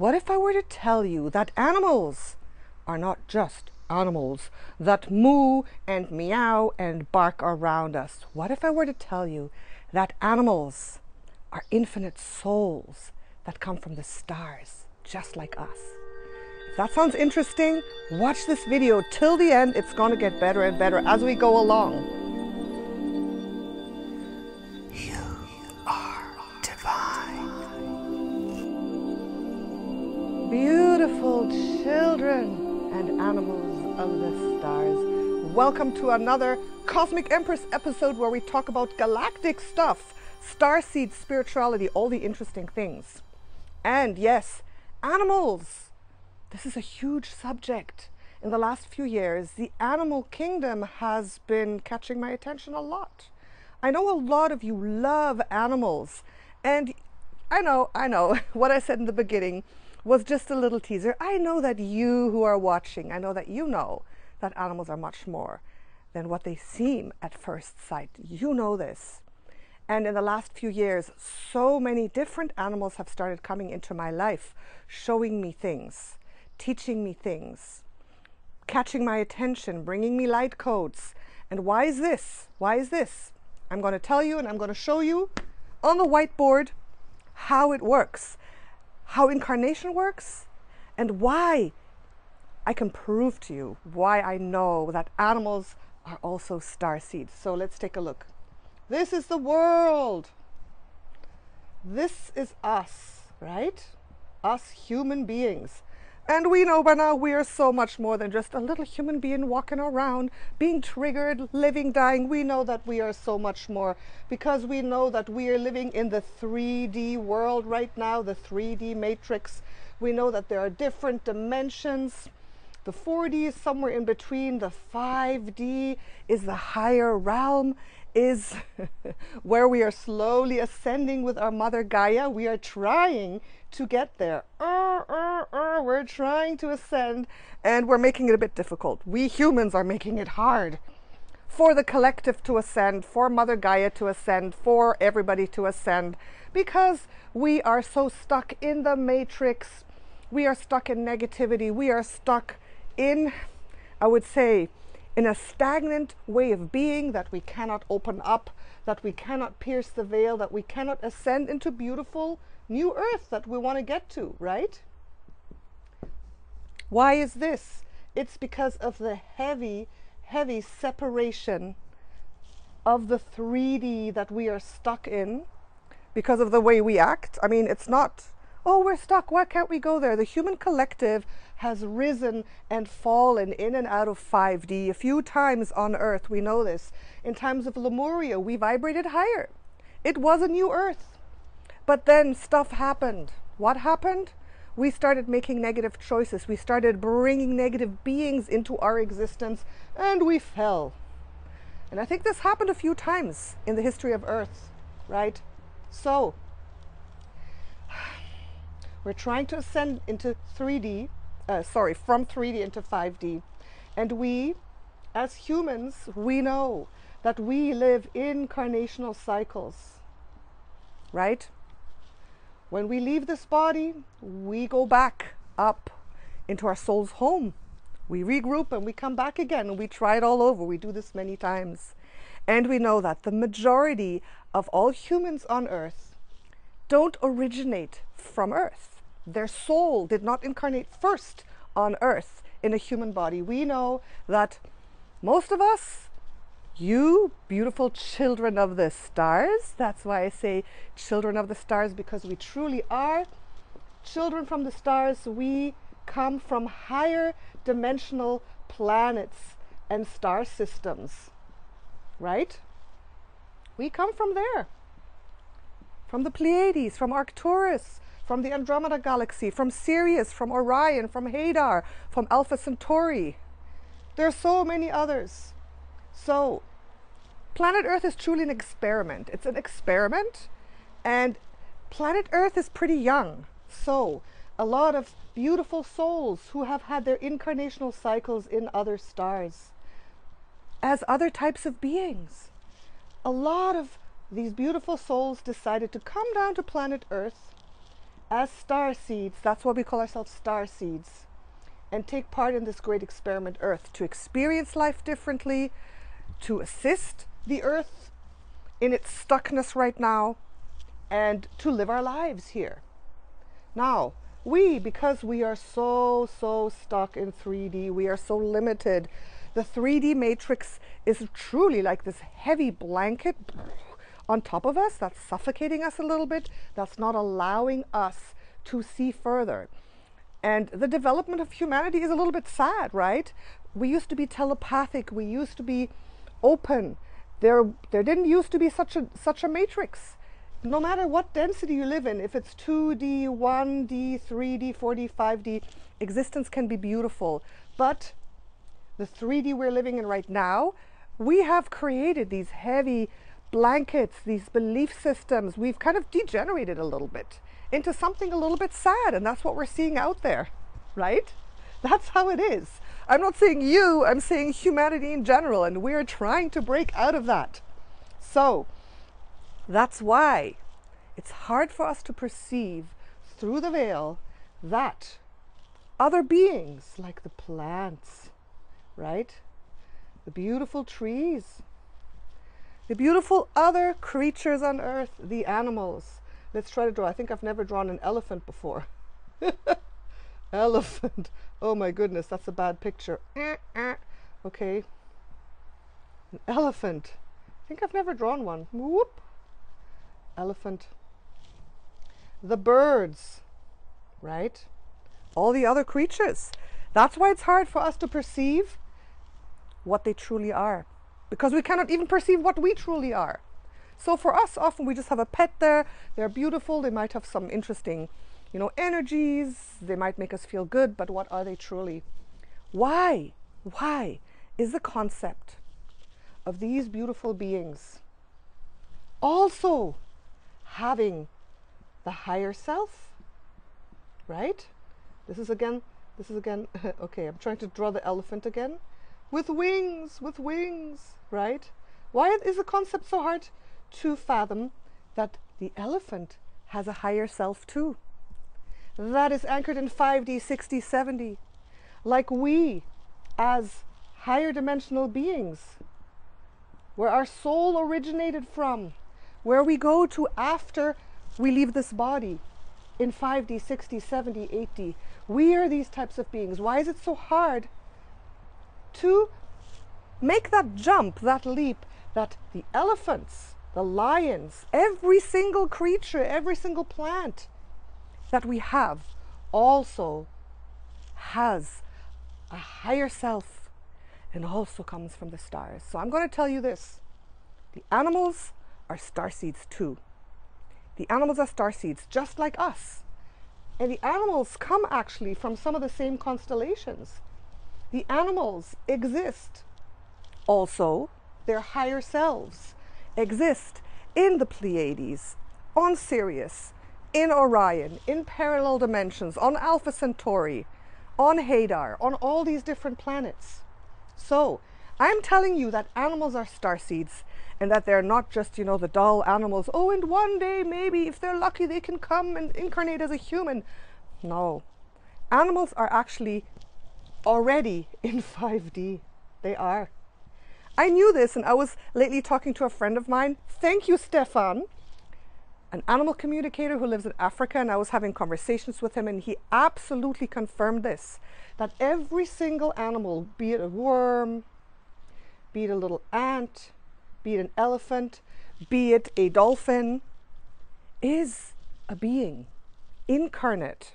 What if I were to tell you that animals are not just animals that moo and meow and bark around us? What if I were to tell you that animals are infinite souls that come from the stars, just like us? If that sounds interesting, watch this video till the end. It's going to get better and better as we go along. You are divine. Beautiful children and animals of the stars. Welcome to another Cosmic Empress episode where we talk about galactic stuff, starseed spirituality, all the interesting things. And yes, animals. This is a huge subject. In the last few years, the animal kingdom has been catching my attention a lot. I know a lot of you love animals, and I know, what I said in the beginning was just a little teaser. I know that you who are watching, I know that you know that animals are much more than what they seem at first sight. You know this. And in the last few years, so many different animals have started coming into my life, showing me things, teaching me things, catching my attention, bringing me light codes. And why is this? Why is this? I'm going to tell you, and I'm going to show you on the whiteboard how it works, how incarnation works, and why I can prove to you why I know that animals are also starseeds. So let's take a look. This is the world. This is us, right? Us human beings. And we know by now we are so much more than just a little human being walking around, being triggered, living, dying. We know that we are so much more because we know that we are living in the 3D world right now, the 3D matrix. We know that there are different dimensions. The 4D is somewhere in between. The 5D is the higher realm, is where we are slowly ascending with our mother Gaia. We are trying to get there. We're trying to ascend, and we're making it a bit difficult. We humans are making it hard for the collective to ascend, for Mother Gaia to ascend, for everybody to ascend, because we are so stuck in the matrix. We are stuck in negativity. We are stuck in, I would say, in a stagnant way of being that we cannot open up, that we cannot pierce the veil, that we cannot ascend into beautiful new earth that we want to get to, right? Why is this? It's because of the heavy separation of the 3D that we are stuck in because of the way we act. I mean, it's not, oh, we're stuck, why can't we go there? The human collective has risen and fallen in and out of 5D a few times on Earth. We know this. In times of Lemuria, we vibrated higher. It was a new Earth. But then stuff happened. What happened? We started making negative choices. We started bringing negative beings into our existence, and we fell. And I think this happened a few times in the history of Earth, right? So, we're trying to ascend into 3D, from 3D into 5D. And we, as humans, we know that we live incarnational cycles, right? When we leave this body, we go back up into our soul's home. We regroup and we come back again, and we try it all over. We do this many times. And we know that the majority of all humans on Earth don't originate from Earth. Their soul did not incarnate first on Earth in a human body. We know that most of us, you beautiful children of the stars, that's why I say children of the stars, because we truly are children from the stars. We come from higher dimensional planets and star systems, right? We come from there, from the Pleiades, from Arcturus, from the Andromeda Galaxy, from Sirius, from Orion, from Hadar, from Alpha Centauri. There are so many others. So, planet Earth is truly an experiment. It's an experiment, and planet Earth is pretty young. So, a lot of beautiful souls who have had their incarnational cycles in other stars as other types of beings. A lot of these beautiful souls decided to come down to planet Earth as star seeds. That's why we call ourselves star seeds, and take part in this great experiment Earth, to experience life differently, to assist the Earth in its stuckness right now, and to live our lives here. Now, because we are so stuck in 3D, we are so limited. The 3D matrix is truly like this heavy blanket on top of us that's suffocating us a little bit, that's not allowing us to see further. And the development of humanity is a little bit sad, right? We used to be telepathic, we used to be open. There didn't used to be such a matrix. No matter what density you live in, if it's 2D, 1D, 3D, 4D, 5D, existence can be beautiful. But the 3D we're living in right now, we have created these heavy blankets, these belief systems. We've kind of degenerated a little bit into something a little bit sad, and that's what we're seeing out there, right? That's how it is. I'm not saying you, I'm saying humanity in general, and we're trying to break out of that. So that's why it's hard for us to perceive through the veil that other beings, like the plants, right? The beautiful trees, the beautiful other creatures on earth, the animals. Let's try to draw. I think I've never drawn an elephant before. Elephant. Oh my goodness, that's a bad picture. Okay. An elephant. I think I've never drawn one. Whoop. Elephant. The birds, right? All the other creatures. That's why it's hard for us to perceive what they truly are, because we cannot even perceive what we truly are. So for us, often we just have a pet there. They're beautiful. They might have some interesting, energies. They might make us feel good, but what are they truly? Why is the concept of these beautiful beings also having the higher self, right? This is again, okay, I'm trying to draw the elephant again. With wings, right? Why is the concept so hard to fathom, that the elephant has a higher self too? That is anchored in 5D, 6D, 7D. Like we, as higher dimensional beings, where our soul originated from, where we go to after we leave this body, in 5D, 6D, 7D, 8D. We are these types of beings. Why is it so hard to make that jump, that leap, that the elephants, the lions, every single creature, every single plant that we have also has a higher self and also comes from the stars? So I'm going to tell you this. The animals are starseeds too. The animals are starseeds just like us. And the animals come actually from some of the same constellations. The animals exist also, their higher selves exist in the Pleiades, on Sirius, in Orion, in parallel dimensions, on Alpha Centauri, on Hadar, on all these different planets. So I'm telling you that animals are starseeds, and that they're not just, the dull animals. Oh, and one day maybe if they're lucky they can come and incarnate as a human. No, animals are actually already in 5D. They are. I knew this, and I was lately talking to a friend of mine. Thank you, Stefan, an animal communicator who lives in Africa, and I was having conversations with him, and he absolutely confirmed this, that every single animal, be it a worm, be it a little ant, be it an elephant, be it a dolphin, is a being incarnate,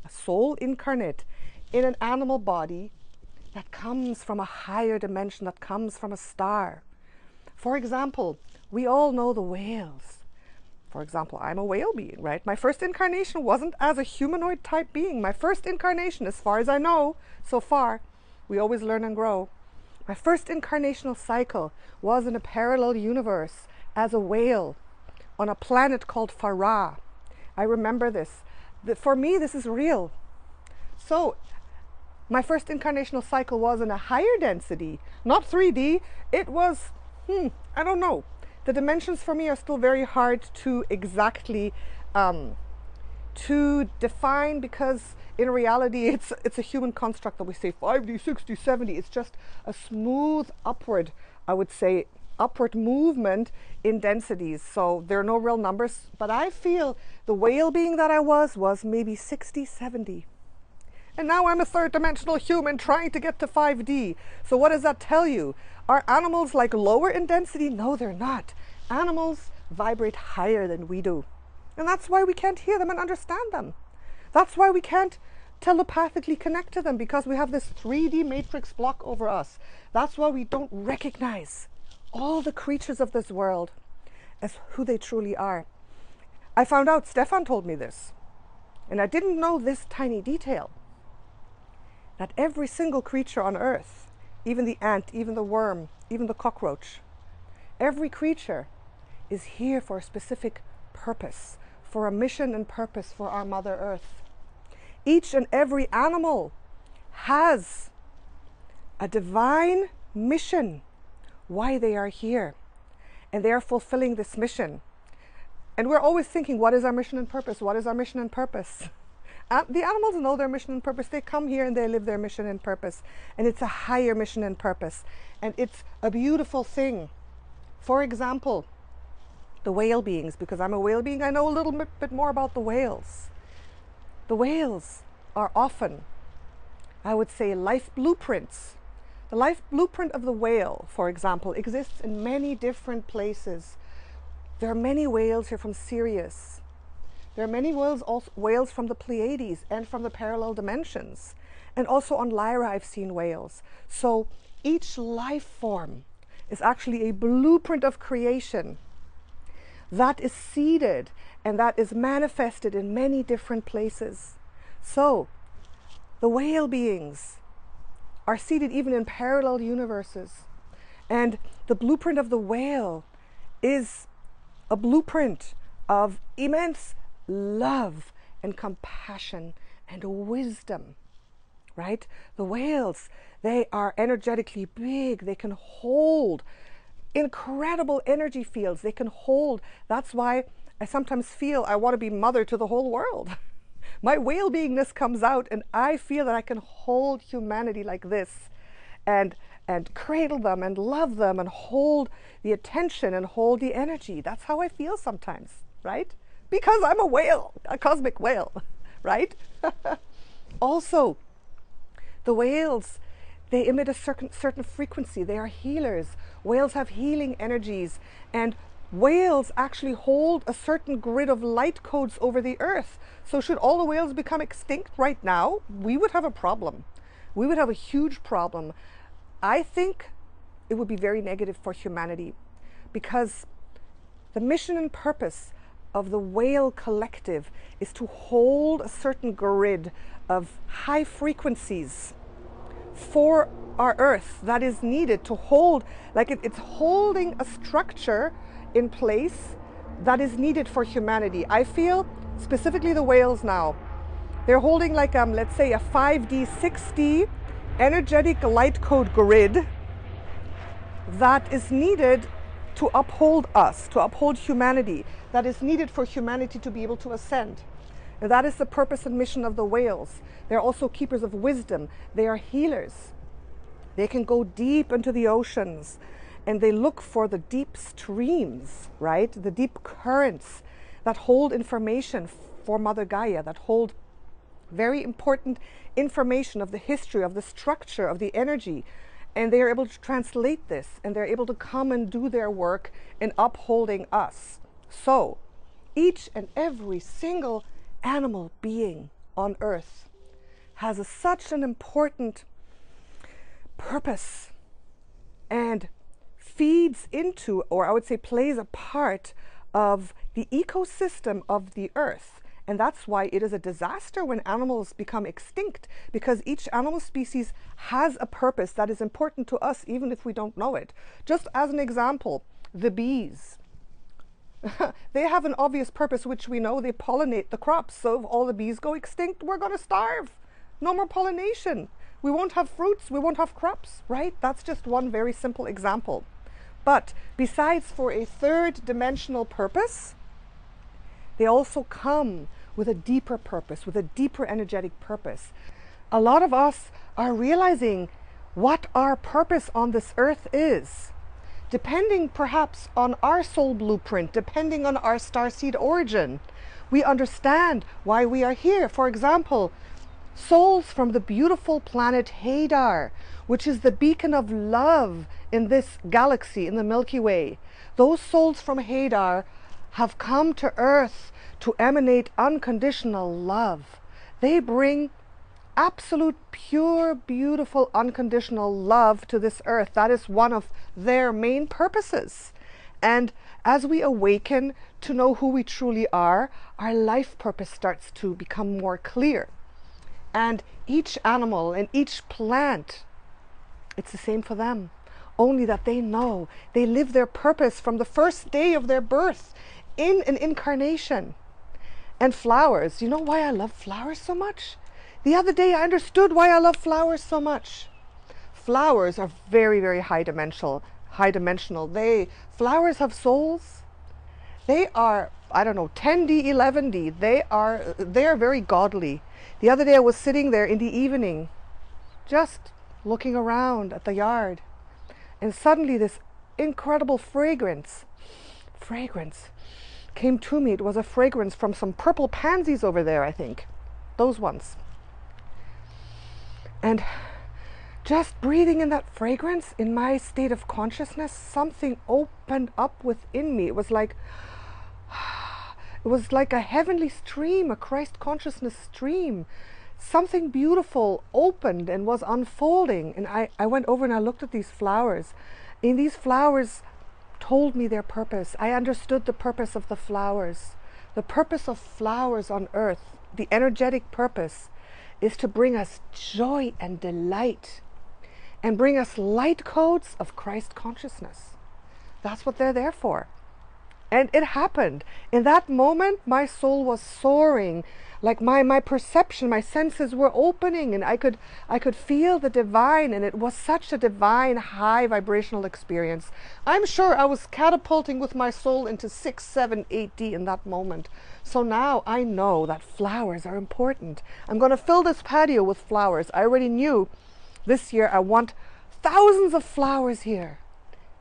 a soul incarnate in an animal body that comes from a higher dimension, that comes from a star. For example, we all know the whales. For example, I'm a whale being, right? My first incarnation wasn't as a humanoid type being. My first incarnation, as far as I know, so far, we always learn and grow. My first incarnational cycle was in a parallel universe as a whale on a planet called Farah. I remember this. For me, this is real. So my first incarnational cycle was in a higher density, not 3D. It was, I don't know. The dimensions for me are still very hard to exactly to define, because in reality it's a human construct that we say 5D, 60, 70. It's just a smooth upward, I would say, upward movement in densities. So there are no real numbers, but I feel the whale being that I was maybe 60, 70. And now I'm a third dimensional human trying to get to 5D. So what does that tell you? Are animals like lower in density? No, they're not. Animals vibrate higher than we do. And that's why we can't hear them and understand them. That's why we can't telepathically connect to them, because we have this 3D matrix block over us. That's why we don't recognize all the creatures of this world as who they truly are. I found out, Stefan told me this, and I didn't know this tiny detail, that every single creature on earth, even the ant, even the worm, even the cockroach, every creature is here for a specific purpose, for a mission and purpose for our Mother Earth. Each and every animal has a divine mission why they are here, and they are fulfilling this mission. And we're always thinking, what is our mission and purpose? What is our mission and purpose? The animals know their mission and purpose. They come here and they live their mission and purpose. And it's a higher mission and purpose. And it's a beautiful thing. For example, the whale beings, because I'm a whale being, I know a little bit more about the whales. The whales are often, I would say, life blueprints. The life blueprint of the whale, for example, exists in many different places. There are many whales here from Sirius. There are many whales from the Pleiades and from the parallel dimensions. And also on Lyra I've seen whales. So each life form is actually a blueprint of creation that is seeded and that is manifested in many different places. So the whale beings are seated even in parallel universes. And the blueprint of the whale is a blueprint of immense love and compassion and wisdom, right? The whales, they are energetically big. They can hold incredible energy fields. They can hold. That's why I sometimes feel I want to be mother to the whole world. My whale beingness comes out, and I feel that I can hold humanity like this and cradle them and love them and hold the attention and hold the energy. That's how I feel sometimes, right? Because I'm a whale, a cosmic whale, right? Also, the whales, they emit a certain frequency. They are healers. Whales have healing energies, and whales actually hold a certain grid of light codes over the earth. So should all the whales become extinct right now, we would have a problem. We would have a huge problem. I think it would be very negative for humanity, because the mission and purpose of the whale collective is to hold a certain grid of high frequencies for our earth that is needed to hold, like it's holding a structure in place that is needed for humanity. I feel specifically the whales now, they're holding like let's say a 5D, 6D energetic light code grid that is needed to uphold us, to uphold humanity, that is needed for humanity to be able to ascend. And that is the purpose and mission of the whales. They're also keepers of wisdom. They are healers. They can go deep into the oceans, and they look for the deep streams, right? The deep currents that hold information for Mother Gaia, that hold very important information of the history, of the structure, of the energy. And they are able to translate this, and they're able to come and do their work in upholding us. So each and every single animal being on earth has such an important purpose and feeds into, or I would say plays a part of the ecosystem of the earth. And that's why it is a disaster when animals become extinct, because each animal species has a purpose that is important to us, even if we don't know it. Just as an example, the bees. They have an obvious purpose, which we know. They pollinate the crops. So if all the bees go extinct, we're going to starve. No more pollination. We won't have fruits. We won't have crops, right? That's just one very simple example. But besides for a third dimensional purpose, they also come with a deeper purpose, with a deeper energetic purpose. A lot of us are realizing what our purpose on this earth is, depending perhaps on our soul blueprint, depending on our starseed origin. We understand why we are here. For example, souls from the beautiful planet Hadar, which is the beacon of love in this galaxy, in the Milky Way. Those souls from Hadar have come to Earth to emanate unconditional love. They bring absolute, pure, beautiful, unconditional love to this earth. That is one of their main purposes. And as we awaken to know who we truly are, our life purpose starts to become more clear. And each animal and each plant, it's the same for them. Only that they know they live their purpose from the first day of their birth in an incarnation. And flowers, you know why I love flowers so much? The other day I understood why I love flowers so much. Flowers are very, very high dimensional. Flowers have souls. They are, I don't know, 10D, 11D. They are very godly. The other day I was sitting there in the evening, just looking around at the yard, and suddenly this incredible fragrance came to me. It was a fragrance from some purple pansies over there, I think. Those ones. And just breathing in that fragrance, in my state of consciousness, something opened up within me. It was like a heavenly stream, a Christ consciousness stream. Something beautiful opened and was unfolding. And I went over and I looked at these flowers. And these flowers told me their purpose. I understood the purpose of the flowers. The purpose of flowers on earth, the energetic purpose, is to bring us joy and delight and bring us light codes of Christ consciousness. That's what they're there for. And it happened. In that moment, my soul was soaring. Like my perception, my senses were opening, and I could feel the divine, and it was such a divine, high vibrational experience. I'm sure I was catapulting with my soul into 6, 7, 8D in that moment. So now I know that flowers are important. I'm going to fill this patio with flowers. I already knew this year I want thousands of flowers here.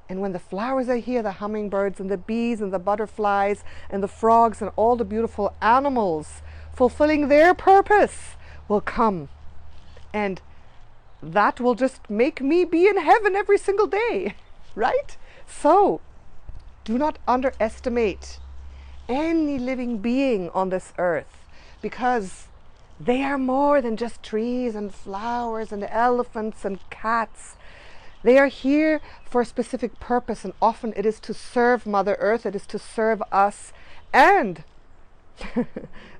And when the flowers are here, the hummingbirds and the bees and the butterflies and the frogs and all the beautiful animals fulfilling their purpose will come. And that will just make me be in heaven every single day, right? So do not underestimate any living being on this earth, because they are more than just trees and flowers and elephants and cats. They are here for a specific purpose, and often it is to serve Mother Earth, it is to serve us. And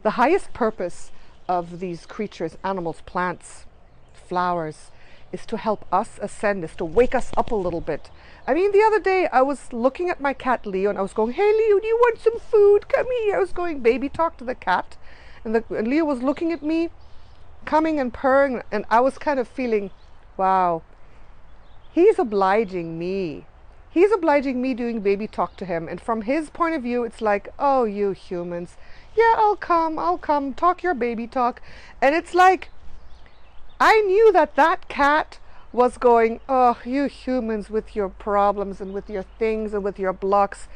the highest purpose of these creatures, animals, plants, flowers, is to help us ascend, is to wake us up a little bit. I mean, the other day I was looking at my cat Leo, and I was going, "Hey Leo, do you want some food? Come here." I was going baby talk to the cat, and Leo was looking at me, coming and purring, and I was kind of feeling, wow, he's obliging me. He's obliging me doing baby talk to him. And from his point of view, it's like, oh, you humans, yeah, I'll come, talk your baby talk. And it's like, I knew that cat was going, oh, you humans with your problems and with your things and with your blocks.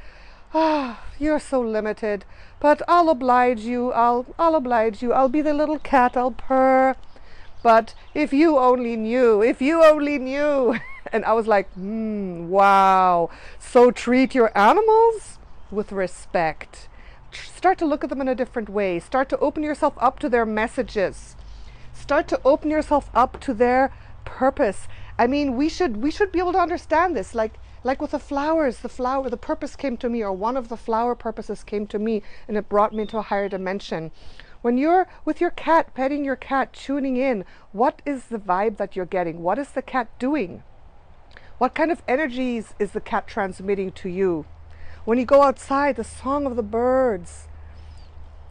Ah, you're so limited. But I'll oblige you, I'll oblige you. I'll be the little cat, I'll purr. But if you only knew, And I was like, wow. So treat your animals with respect. Start to look at them in a different way. Start to open yourself up to their messages. Start to open yourself up to their purpose. I mean, we should be able to understand this. Like with the flowers, the purpose came to me, or one of the flower purposes came to me, and it brought me into a higher dimension. When you're with your cat, petting your cat, tuning in, what is the vibe that you're getting? What is the cat doing? What kind of energies is the cat transmitting to you? When you go outside, the song of the birds,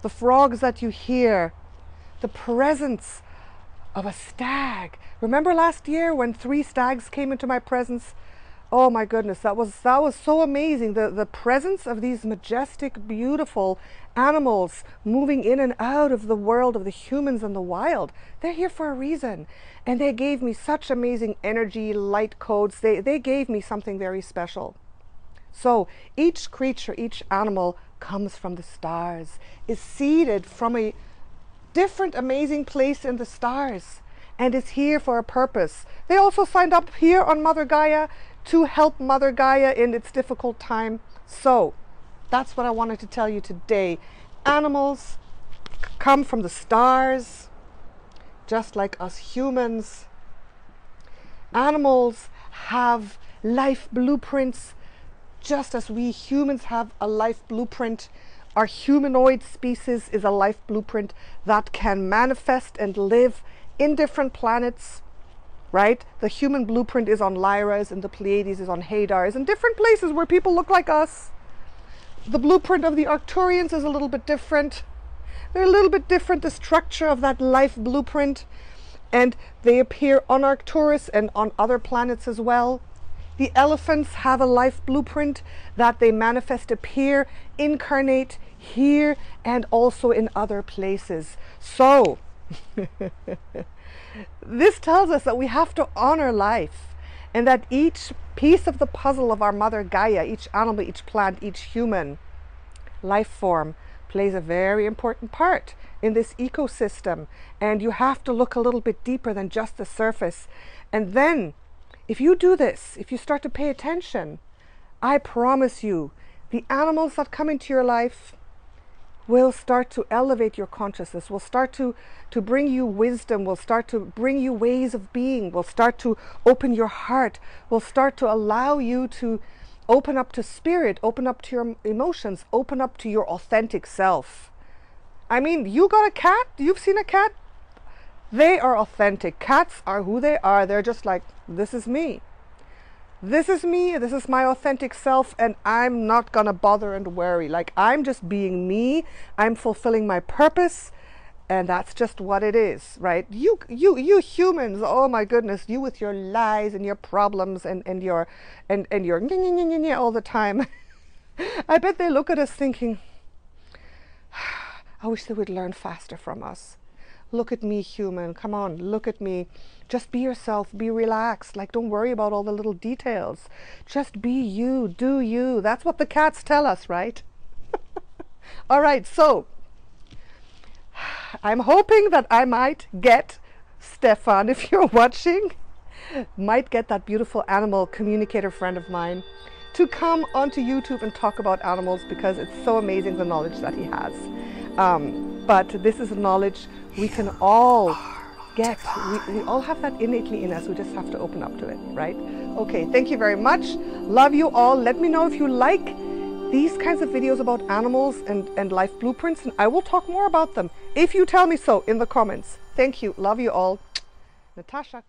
the frogs that you hear, the presence of a stag. Remember last year when 3 stags came into my presence? Oh my goodness, that was so amazing. The presence of these majestic, beautiful animals moving in and out of the world of the humans and the wild. They're here for a reason. And they gave me such amazing energy, light codes. They gave me something very special. So each creature, each animal comes from the stars, is seeded from a different amazing place in the stars, and is here for a purpose. They also signed up here on Mother Gaia to help Mother Gaia in its difficult time. So that's what I wanted to tell you today. Animals come from the stars, just like us humans. Animals have life blueprints, just as we humans have a life blueprint. Our humanoid species is a life blueprint that can manifest and live in different planets, right? The human blueprint is on Lyras, and the Pleiades is on Hadars, and different places where people look like us. The blueprint of the Arcturians is a little bit different. They're a little bit different, the structure of that life blueprint, and they appear on Arcturus and on other planets as well. The elephants have a life blueprint that they manifest, appear, incarnate here and also in other places. So this tells us that we have to honor life, and that each piece of the puzzle of our Mother Gaia, each animal, each plant, each human life form plays a very important part in this ecosystem. And you have to look a little bit deeper than just the surface. And then if you do this, if you start to pay attention, I promise you, the animals that come into your life will start to elevate your consciousness, will start to bring you wisdom, will start to bring you ways of being, will start to open your heart, will start to allow you to open up to spirit, open up to your emotions, open up to your authentic self. I mean, you got a cat? You've seen a cat? They are authentic. Cats are who they are. They're just like, this is me. This is me. This is my authentic self, and I'm not gonna bother and worry. Like, I'm just being me. I'm fulfilling my purpose, and that's just what it is, right? You humans, oh my goodness, you with your lies and your problems and your all the time. I bet they look at us thinking, I wish they would learn faster from us. Look at me, human. Come on, look at me. Just be yourself. Be relaxed. Like, don't worry about all the little details. Just be you. Do you. That's what the cats tell us, right? All right, so I'm hoping that I might get Stefan, if you're watching, might get that beautiful animal communicator friend of mine to come onto YouTube and talk about animals, because it's so amazing the knowledge that he has. But this is knowledge we can all get. We all have that innately in us. We just have to open up to it, right? Okay, thank you very much. Love you all. Let me know if you like these kinds of videos about animals and life blueprints, and I will talk more about them if you tell me so in the comments. Thank you. Love you all. Natasha.